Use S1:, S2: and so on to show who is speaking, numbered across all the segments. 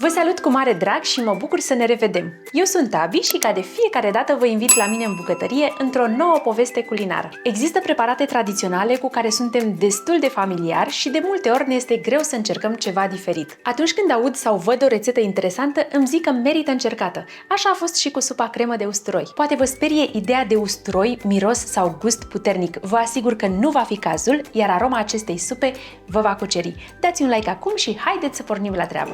S1: Vă salut cu mare drag și mă bucur să ne revedem! Eu sunt Abi și ca de fiecare dată vă invit la mine în bucătărie într-o nouă poveste culinară. Există preparate tradiționale cu care suntem destul de familiari și de multe ori ne este greu să încercăm ceva diferit. Atunci când aud sau văd o rețetă interesantă, îmi zic că merită încercată. Așa a fost și cu supa cremă de usturoi. Poate vă sperie ideea de usturoi, miros sau gust puternic. Vă asigur că nu va fi cazul, iar aroma acestei supe vă va cuceri. Dați un like acum și haideți să pornim la treabă!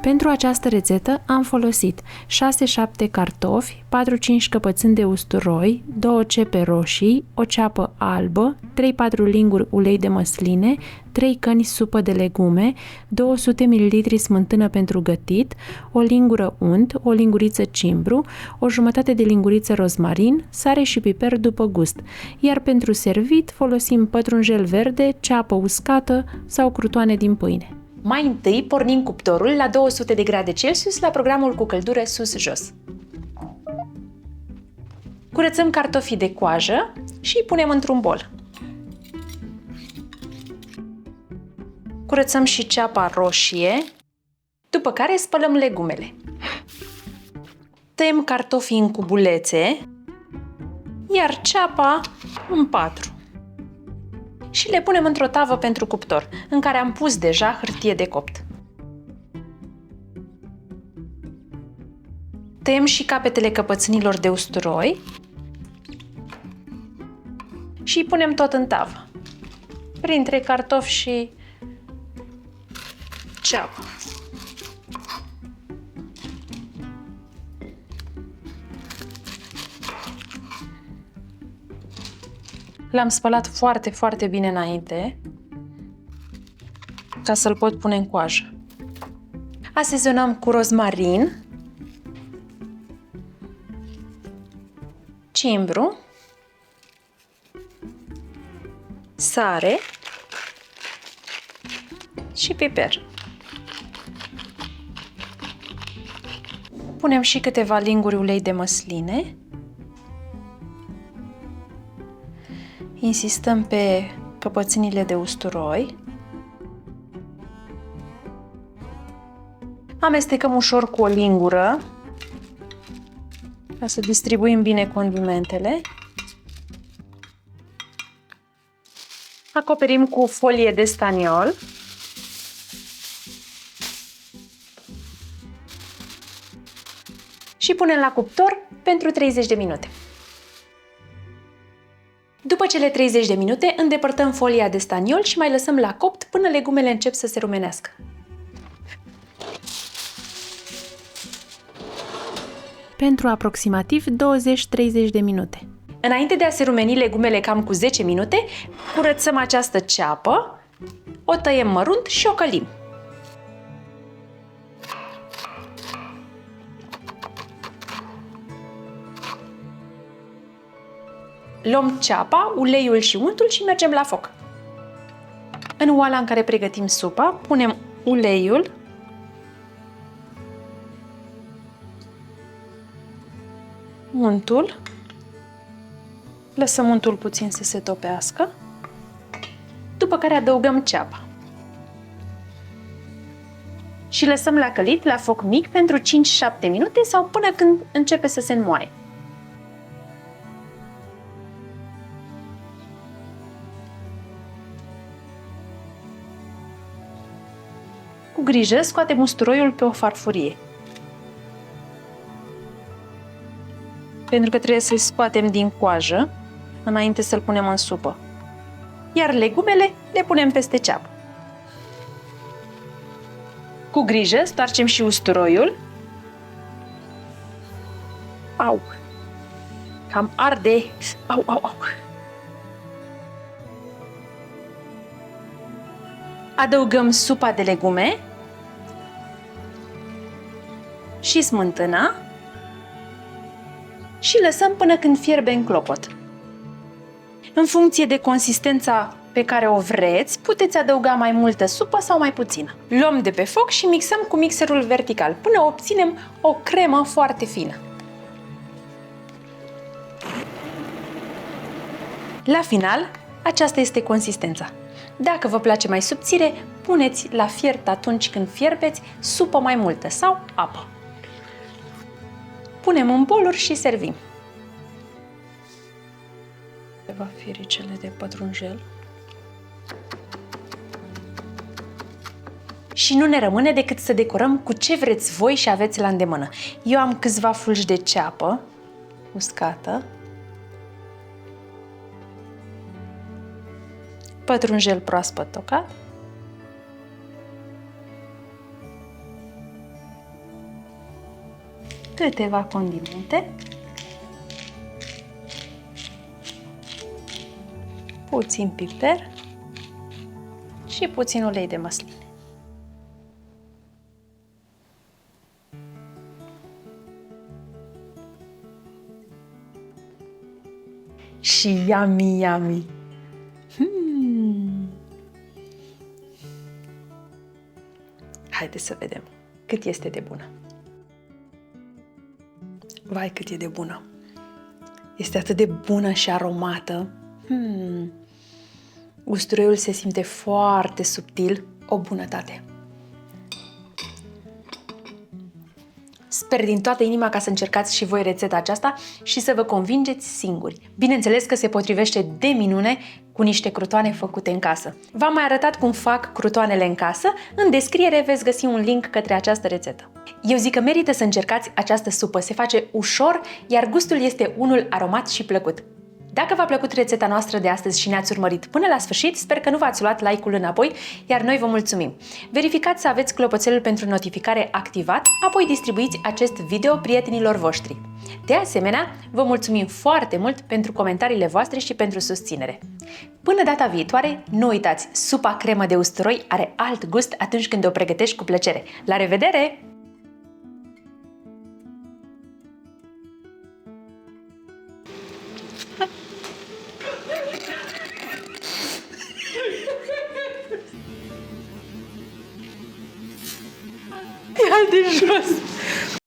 S1: Pentru această rețetă am folosit 6-7 cartofi, 4-5 căpățâni de usturoi, 2 cepe roșii, o ceapă albă, 3-4 linguri ulei de măsline, 3 căni supă de legume, 200 ml smântână pentru gătit, o lingură unt, o linguriță cimbru, o jumătate de linguriță rozmarin, sare și piper după gust, iar pentru servit folosim pătrunjel verde, ceapă uscată sau crutoane din pâine. Mai întâi pornim cuptorul la 200 de grade Celsius la programul cu căldură sus-jos. Curățăm cartofii de coajă și îi punem într-un bol. Curățăm și ceapa roșie, după care spălăm legumele. Tăiem cartofii în cubulețe, iar ceapa în 4. Și le punem într-o tavă pentru cuptor, în care am pus deja hârtie de copt. Tăiem și capetele căpățânilor de usturoi și îi punem tot în tavă, printre cartofi și ceapă. L-am spălat foarte, foarte bine înainte, ca să-l pot pune în coajă. Asezonăm cu rozmarin, cimbru, sare și piper. Punem și câteva linguri ulei de măsline. Insistăm pe căpățânile de usturoi. Amestecăm ușor cu o lingură ca să distribuim bine condimentele. Acoperim cu folie de staniol. Și punem la cuptor pentru 30 de minute. După cele 30 de minute, îndepărtăm folia de staniol și mai lăsăm la copt până legumele încep să se rumenească. Pentru aproximativ 20-30 de minute. Înainte de a se rumeni legumele cam cu 10 minute, curățăm această ceapă, o tăiem mărunt și o călim. Luăm ceapa, uleiul și untul și mergem la foc. În oala în care pregătim supa, punem uleiul, untul, lăsăm untul puțin să se topească, după care adăugăm ceapa. Și lăsăm la călit la foc mic pentru 5-7 minute sau până când începe să se înmoaie. Cu grijă scoatem usturoiul pe o farfurie, pentru că trebuie să-l scoatem din coajă înainte să-l punem în supă. Iar legumele le punem peste ceapă. Cu grijă stoarcem și usturoiul. Au! Cam arde! Au, au, au! Adăugăm supa de legume și smântâna și lăsăm până când fierbe în clopot. În funcție de consistența pe care o vreți, puteți adăuga mai multă supă sau mai puțină. Luăm de pe foc și mixăm cu mixerul vertical până obținem o cremă foarte fină. La final, aceasta este consistența. Dacă vă place mai subțire, puneți la fiert atunci când fierbeți supă mai multă sau apă. Punem în boluri și servim. Câteva firicele de pătrunjel. Și nu ne rămâne decât să decorăm cu ce vreți voi și aveți la îndemână. Eu am câțiva fulgi de ceapă uscată, pătrunjel proaspăt tocat, câteva condimente, puțin piper și puțin ulei de măsline. Și yummy, yummy! Haideți să vedem cât este de bună. Vai, cât e de bună! Este atât de bună și aromată. Usturoiul se simte foarte subtil, o bunătate. Sper din toată inima ca să încercați și voi rețeta aceasta și să vă convingeți singuri. Bineînțeles că se potrivește de minune cu niște crutoane făcute în casă. V-am mai arătat cum fac crutoanele în casă, în descriere veți găsi un link către această rețetă. Eu zic că merită să încercați această supă, se face ușor, iar gustul este unul aromat și plăcut. Dacă v-a plăcut rețeta noastră de astăzi și ne-ați urmărit până la sfârșit, sper că nu v-ați luat like-ul înapoi, iar noi vă mulțumim. Verificați să aveți clopoțelul pentru notificare activat, apoi distribuiți acest video prietenilor voștri. De asemenea, vă mulțumim foarte mult pentru comentariile voastre și pentru susținere. Până data viitoare, nu uitați, supa cremă de usturoi are alt gust atunci când o pregătești cu plăcere. La revedere! Ia de jos!